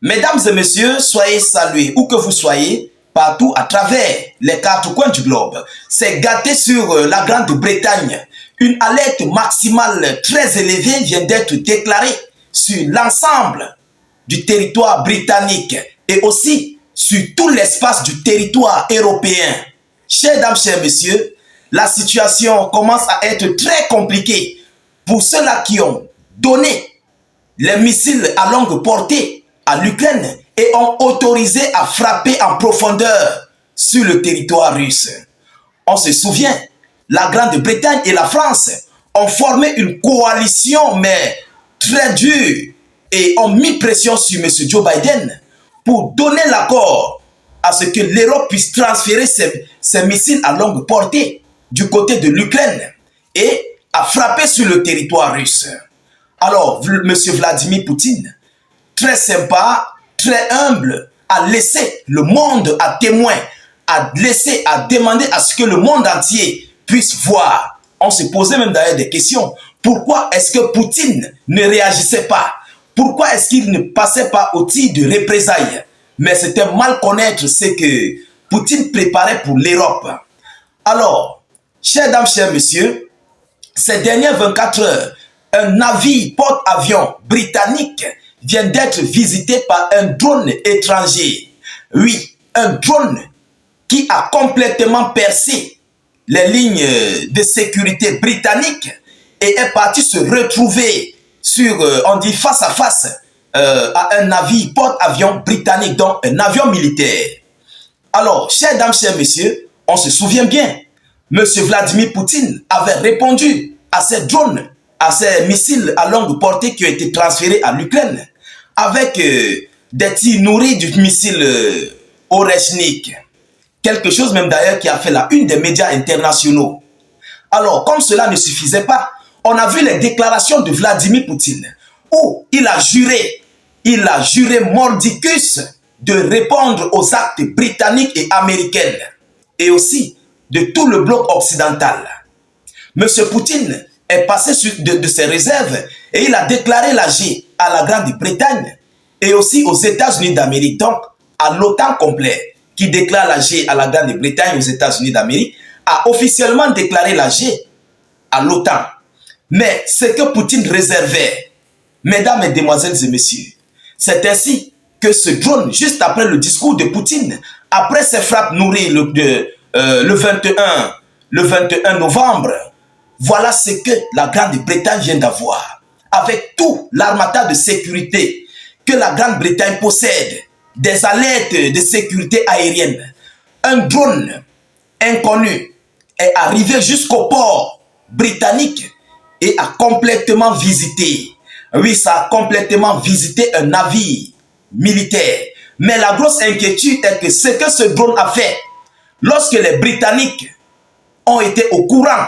Mesdames et messieurs, soyez salués où que vous soyez, partout à travers les quatre coins du globe. C'est gâté sur la Grande-Bretagne. Une alerte maximale très élevée vient d'être déclarée sur l'ensemble du territoire britannique et aussi sur tout l'espace du territoire européen. Chers dames, chers messieurs, la situation commence à être très compliquée pour ceux-là qui ont donné les missiles à longue portée à l'Ukraine et ont autorisé à frapper en profondeur sur le territoire russe. On se souvient, la Grande-Bretagne et la France ont formé une coalition mais très dure et ont mis pression sur M. Joe Biden pour donner l'accord à ce que l'Europe puisse transférer ses missiles à longue portée du côté de l'Ukraine et à frapper sur le territoire russe. Alors, M. Vladimir Poutine, très sympa, très humble, a laissé le monde à témoin, a demandé à ce que le monde entier puisse voir. On se posait même d'ailleurs des questions. Pourquoi est-ce que Poutine ne réagissait pas? Pourquoi est-ce qu'il ne passait pas au tir de représailles? Mais c'était mal connaître ce que Poutine préparait pour l'Europe. Alors, chers dames, chers messieurs, ces dernières 24 heures, un navire porte-avions britannique vient d'être visité par un drone étranger. Oui, un drone qui a complètement percé les lignes de sécurité britanniques et est parti se retrouver sur, on dit face à face, à un navire porte-avions britannique, donc un avion militaire. Alors, chers dames, chers messieurs, on se souvient bien, M. Vladimir Poutine avait répondu à ces drones, à ces missiles à longue portée qui ont été transférés à l'Ukraine, avec des tirs nourris du missile Oreshnik. Quelque chose même d'ailleurs qui a fait la une des médias internationaux. Alors, comme cela ne suffisait pas, on a vu les déclarations de Vladimir Poutine, où il a juré mordicus de répondre aux actes britanniques et américains, et aussi de tout le bloc occidental. M. Poutine est passé de ses réserves et il a déclaré la guerre à la Grande-Bretagne et aussi aux États-Unis d'Amérique, donc à l'OTAN complet, qui déclare la guerre à la Grande-Bretagne et aux États-Unis d'Amérique, a officiellement déclaré la guerre à l'OTAN. Mais ce que Poutine réservait, mesdames, mesdemoiselles et messieurs, c'est ainsi que ce drone, juste après le discours de Poutine, après ses frappes nourries le 21 novembre, voilà ce que la Grande-Bretagne vient d'avoir. Avec tout l'armada de sécurité que la Grande-Bretagne possède, des alertes de sécurité aérienne, un drone inconnu est arrivé jusqu'au port britannique et a complètement visité. Oui, ça a complètement visité un navire militaire. Mais la grosse inquiétude est que ce que ce drone a fait, lorsque les Britanniques ont été au courant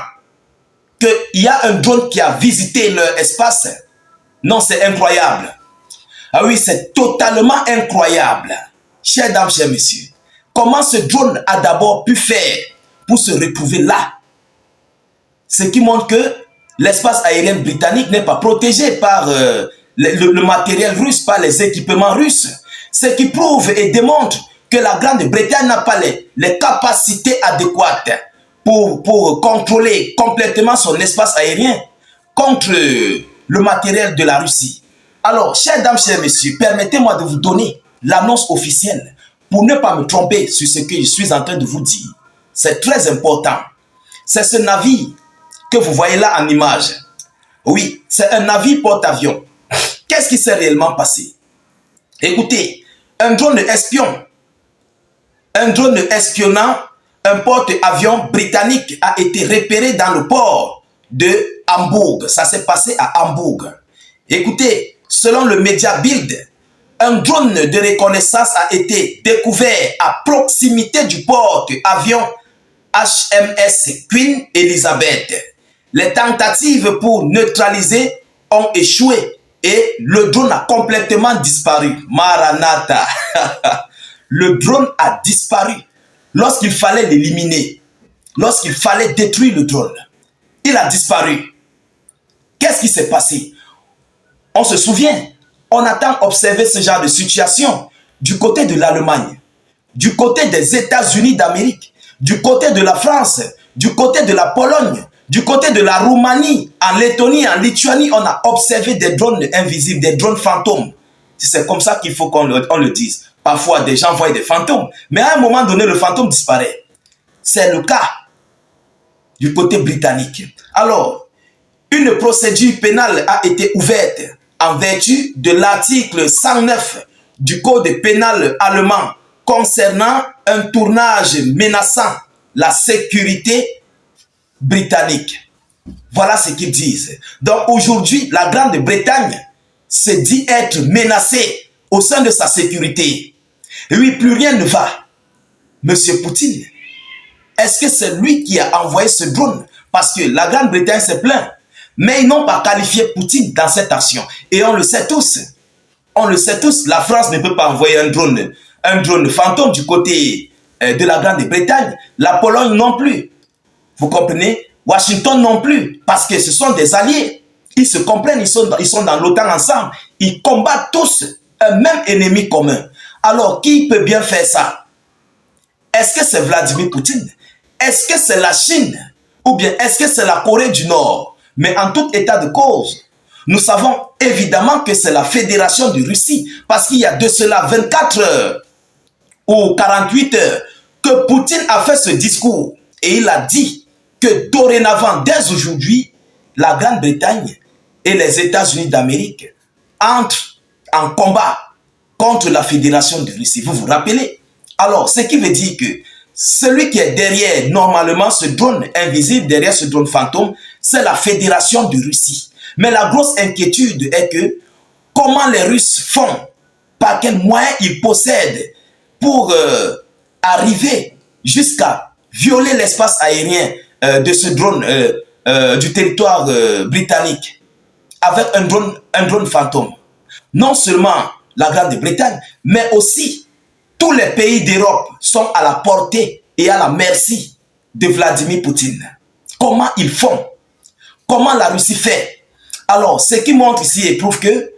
qu'il y a un drone qui a visité leur espace, non, c'est incroyable. Ah oui, c'est totalement incroyable. Chers dames, chers messieurs, comment ce drone a d'abord pu faire pour se retrouver là? Ce qui montre que l'espace aérien britannique n'est pas protégé par le matériel russe, par les équipements russes. Ce qui prouve et démontre que la Grande-Bretagne n'a pas les capacités adéquates pour contrôler complètement son espace aérien contre le matériel de la Russie. Alors, chers dames, chers messieurs, permettez-moi de vous donner l'annonce officielle pour ne pas me tromper sur ce que je suis en train de vous dire. C'est très important. C'est ce navire que vous voyez là en image. Oui, c'est un navire porte-avions. Qu'est-ce qui s'est réellement passé? Écoutez, un drone espionnant un porte-avions britannique a été repéré dans le port de Hambourg. Ça s'est passé à Hambourg. Écoutez, selon le média Bild, un drone de reconnaissance a été découvert à proximité du porte-avions HMS Queen Elizabeth. Les tentatives pour neutraliser ont échoué et le drone a complètement disparu. Maranatha. Le drone a disparu lorsqu'il fallait l'éliminer, lorsqu'il fallait détruire le drone. Il a disparu. Qu'est-ce qui s'est passé? On se souvient, On attend observer ce genre de situation du côté de l'Allemagne, du côté des États-Unis d'Amérique, du côté de la France, du côté de la Pologne, du côté de la Roumanie, en Lettonie, en Lituanie, on a observé des drones invisibles, des drones fantômes. C'est comme ça qu'il faut qu'on le dise. Parfois, des gens voient des fantômes, mais à un moment donné, le fantôme disparaît. C'est le cas du côté britannique. Alors, une procédure pénale a été ouverte en vertu de l'article 109 du Code pénal allemand concernant un tournage menaçant la sécurité britannique. Voilà ce qu'ils disent. Donc aujourd'hui, la Grande-Bretagne se dit être menacée au sein de sa sécurité. Et oui, plus rien ne va. Monsieur Poutine, est-ce que c'est lui qui a envoyé ce drone? Parce que la Grande-Bretagne s'est plaint. Mais ils n'ont pas qualifié Poutine dans cette action. Et on le sait tous. On le sait tous, la France ne peut pas envoyer un drone fantôme du côté de la Grande-Bretagne. La Pologne non plus. Vous comprenez? Washington non plus. Parce que ce sont des alliés. Ils se comprennent, ils sont dans l'OTAN ensemble. Ils combattent tous un même ennemi commun. Alors, qui peut bien faire ça? Est-ce que c'est Vladimir Poutine? Est-ce que c'est la Chine? Ou bien est-ce que c'est la Corée du Nord? Mais en tout état de cause, nous savons évidemment que c'est la Fédération de Russie. Parce qu'il y a de cela 24 heures ou 48 heures que Poutine a fait ce discours. Et il a dit que dorénavant, dès aujourd'hui, la Grande-Bretagne et les États-Unis d'Amérique entrent en combat contre la Fédération de Russie. Vous vous rappelez? Alors, ce qui veut dire que celui qui est derrière, normalement, ce drone invisible, derrière ce drone fantôme, c'est la Fédération de Russie. Mais la grosse inquiétude est que comment les Russes font, par quels moyens ils possèdent pour arriver jusqu'à violer l'espace aérien de ce drone du territoire britannique avec un drone fantôme. Non seulement la Grande-Bretagne, mais aussi tous les pays d'Europe sont à la portée et à la merci de Vladimir Poutine. Comment ils font? Comment la Russie fait? Alors, ce qui montre ici et prouve que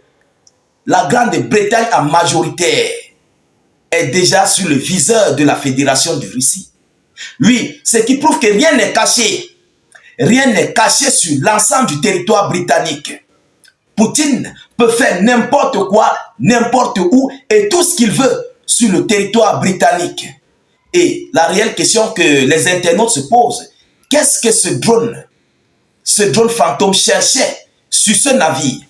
la Grande-Bretagne en majorité est déjà sur le viseur de la Fédération de Russie. Oui, ce qui prouve que rien n'est caché. Rien n'est caché sur l'ensemble du territoire britannique. Poutine peut faire n'importe quoi, n'importe où et tout ce qu'il veut sur le territoire britannique. Et la réelle question que les internautes se posent, qu'est-ce que ce drone fantôme cherchait sur ce navire?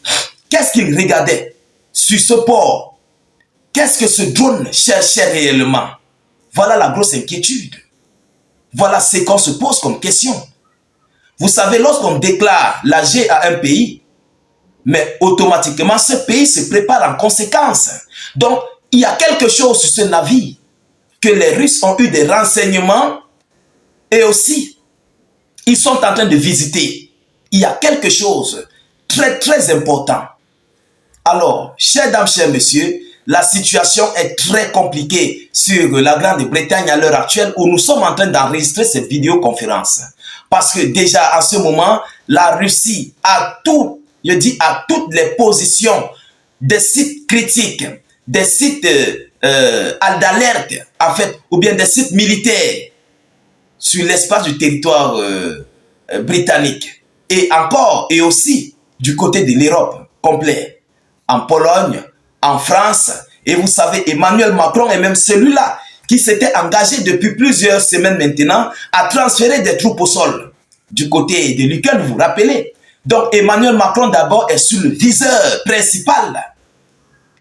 Qu'est-ce qu'il regardait sur ce port? Qu'est-ce que ce drone cherchait réellement? Voilà la grosse inquiétude. Voilà ce qu'on se pose comme question. Vous savez, lorsqu'on déclare la guerre à un pays, mais automatiquement, ce pays se prépare en conséquence. Donc, il y a quelque chose sur ce navire que les Russes ont eu des renseignements et aussi, ils sont en train de visiter. Il y a quelque chose très, très important. Alors, chers dames, chers messieurs, la situation est très compliquée sur la Grande-Bretagne à l'heure actuelle où nous sommes en train d'enregistrer cette vidéoconférence. Parce que déjà, en ce moment, la Russie a tout, je dis à toutes les positions des sites critiques, des sites d'alerte, en fait, ou bien des sites militaires sur l'espace du territoire britannique. Et encore, et aussi, du côté de l'Europe complet, en Pologne, en France, et vous savez, Emmanuel Macron est même celui-là qui s'était engagé depuis plusieurs semaines maintenant à transférer des troupes au sol du côté de l'Ukraine, vous vous rappelez. Donc Emmanuel Macron d'abord est sur le viseur principal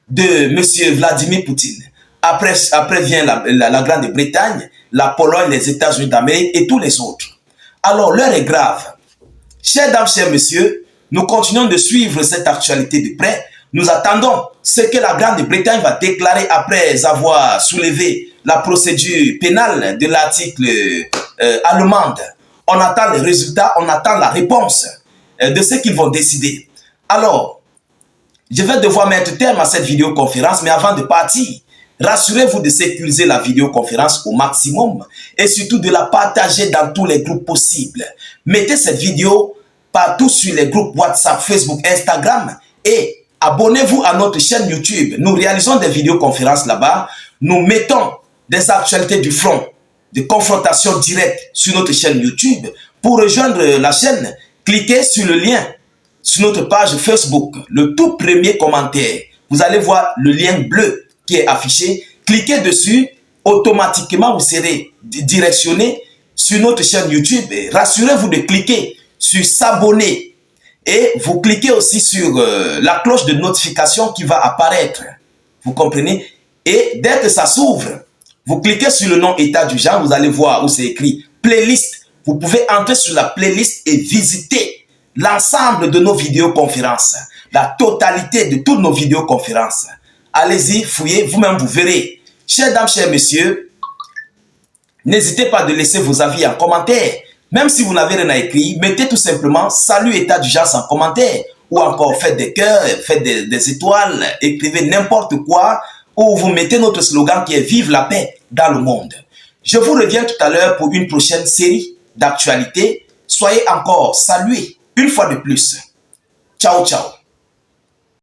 de M. Vladimir Poutine. Après vient la Grande-Bretagne, la Pologne, les États-Unis d'Amérique et tous les autres. Alors l'heure est grave. Chers dames, chers messieurs, nous continuons de suivre cette actualité de près. Nous attendons ce que la Grande-Bretagne va déclarer après avoir soulevé la procédure pénale de l'article allemande. On attend les résultats, on attend la réponse de ce qu'ils vont décider. Alors, je vais devoir mettre terme à cette vidéoconférence, mais avant de partir, rassurez-vous de sécuriser la vidéoconférence au maximum et surtout de la partager dans tous les groupes possibles. Mettez cette vidéo partout sur les groupes WhatsApp, Facebook, Instagram et Abonnez-vous à notre chaîne YouTube. Nous réalisons des vidéoconférences là-bas. Nous mettons des actualités du front, des confrontations directes sur notre chaîne YouTube. Pour rejoindre la chaîne, cliquez sur le lien sur notre page Facebook. Le tout premier commentaire, vous allez voir le lien bleu qui est affiché. Cliquez dessus, automatiquement vous serez directionné sur notre chaîne YouTube. Rassurez-vous de cliquer sur s'abonner. Et vous cliquez aussi sur la cloche de notification qui va apparaître. Vous comprenez? Et dès que ça s'ouvre, vous cliquez sur le nom état d'urgence, vous allez voir où c'est écrit playlist. Vous pouvez entrer sur la playlist et visiter l'ensemble de nos vidéoconférences, la totalité de toutes nos vidéoconférences. Allez-y, fouillez, vous-même vous verrez. Chers dames, chers messieurs, n'hésitez pas de laisser vos avis en commentaire. Même si vous n'avez rien à écrire, mettez tout simplement salut état d'urgence en commentaire. Ou encore faites des cœurs, faites des étoiles, écrivez n'importe quoi. Ou vous mettez notre slogan qui est vive la paix dans le monde. Je vous reviens tout à l'heure pour une prochaine série d'actualités. Soyez encore salués une fois de plus. Ciao, ciao.